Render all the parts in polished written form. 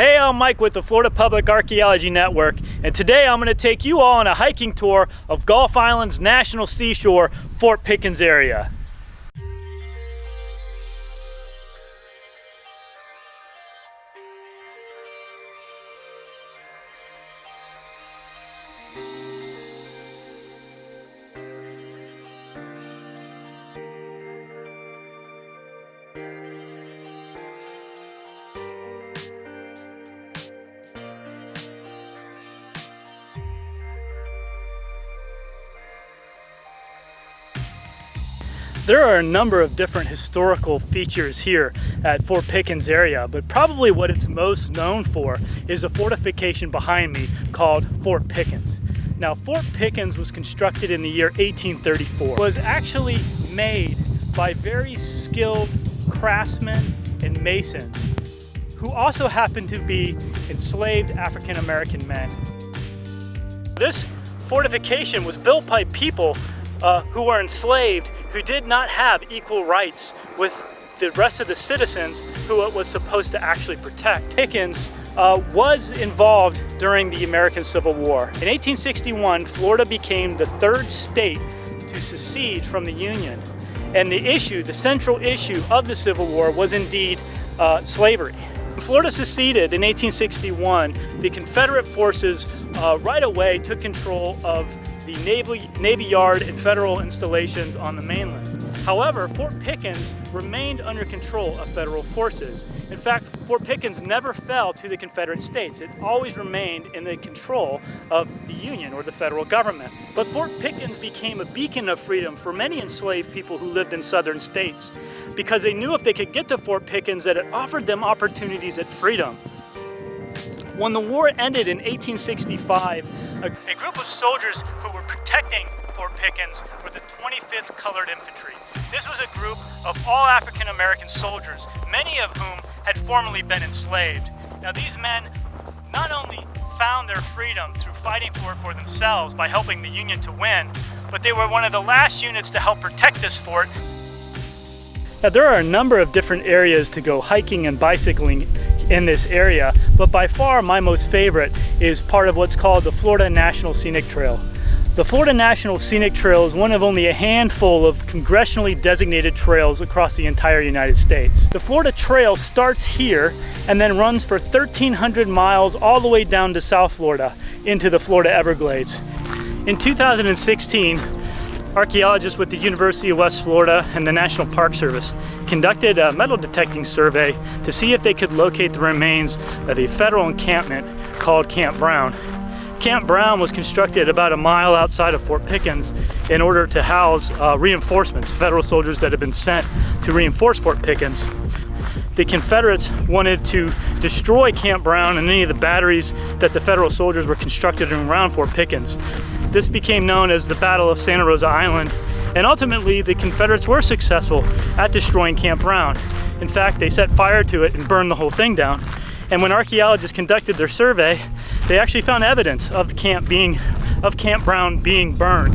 Hey, I'm Mike with the Florida Public Archaeology Network, and today I'm going to take you all on a hiking tour of Gulf Island's National Seashore, Fort Pickens area. There are a number of different historical features here at Fort Pickens area, but probably what it's most known for is a fortification behind me called Fort Pickens. Now, Fort Pickens was constructed in the year 1834. It was actually made by very skilled craftsmen and masons who also happened to be enslaved African American men. This fortification was built by people who were enslaved, who did not have equal rights with the rest of the citizens who it was supposed to actually protect. Pickens was involved during the American Civil War. In 1861, Florida became the third state to secede from the Union. And the central issue of the Civil War was indeed slavery. When Florida seceded in 1861, the Confederate forces right away took control of the Navy Yard and federal installations on the mainland. However, Fort Pickens remained under control of federal forces. In fact, Fort Pickens never fell to the Confederate States. It always remained in the control of the Union or the federal government. But Fort Pickens became a beacon of freedom for many enslaved people who lived in southern states, because they knew if they could get to Fort Pickens that it offered them opportunities at freedom. When the war ended in 1865, a group of soldiers who were protecting Fort Pickens were the 25th Colored Infantry. This was a group of all African American soldiers, many of whom had formerly been enslaved. Now, these men not only found their freedom through fighting for it for themselves by helping the Union to win, but they were one of the last units to help protect this fort. Now, there are a number of different areas to go hiking and bicycling in this area, but by far my most favorite is part of what's called the Florida National Scenic Trail. The Florida National Scenic Trail is one of only a handful of congressionally designated trails across the entire United States. The Florida Trail starts here and then runs for 1,300 miles all the way down to South Florida into the Florida Everglades. In 2016, archaeologists with the University of West Florida and the National Park Service conducted a metal detecting survey to see if they could locate the remains of a federal encampment called Camp Brown. Camp Brown was constructed about a mile outside of Fort Pickens in order to house reinforcements, federal soldiers that had been sent to reinforce Fort Pickens. The Confederates wanted to destroy Camp Brown and any of the batteries that the federal soldiers were constructed around Fort Pickens. This became known as the Battle of Santa Rosa Island, and ultimately the Confederates were successful at destroying Camp Brown. In fact, they set fire to it and burned the whole thing down. And when archaeologists conducted their survey, they actually found evidence of Camp Brown being burned.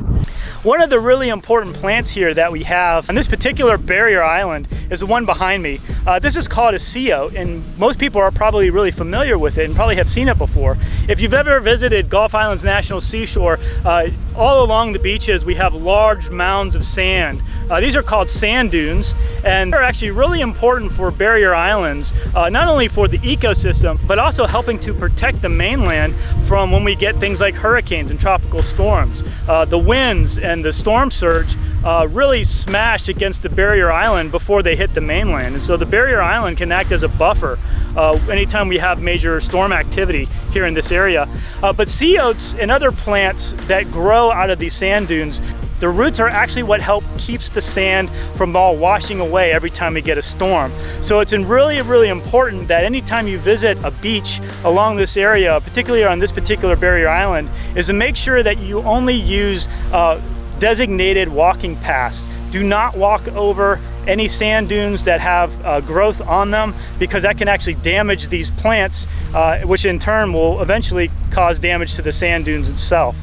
One of the really important plants here that we have on this particular barrier island is the one behind me. This is called a sea oat, and most people are probably really familiar with it and probably have seen it before. If you've ever visited Gulf Island's National Seashore, all along the beaches we have large mounds of sand. These are called sand dunes, and they're actually really important for barrier islands, not only for the ecosystem, but also helping to protect the mainland from when we get things like hurricanes and tropical storms. The winds and the storm surge really smash against the barrier island before they hit the mainland. And so the barrier island can act as a buffer anytime we have major storm activity here in this area. But sea oats and other plants that grow out of these sand dunes, the roots are actually what help keeps the sand from all washing away every time we get a storm. So it's really, really important that anytime you visit a beach along this area, particularly on this particular barrier island, is to make sure that you only use designated walking paths. Do not walk over any sand dunes that have growth on them, because that can actually damage these plants, which in turn will eventually cause damage to the sand dunes itself.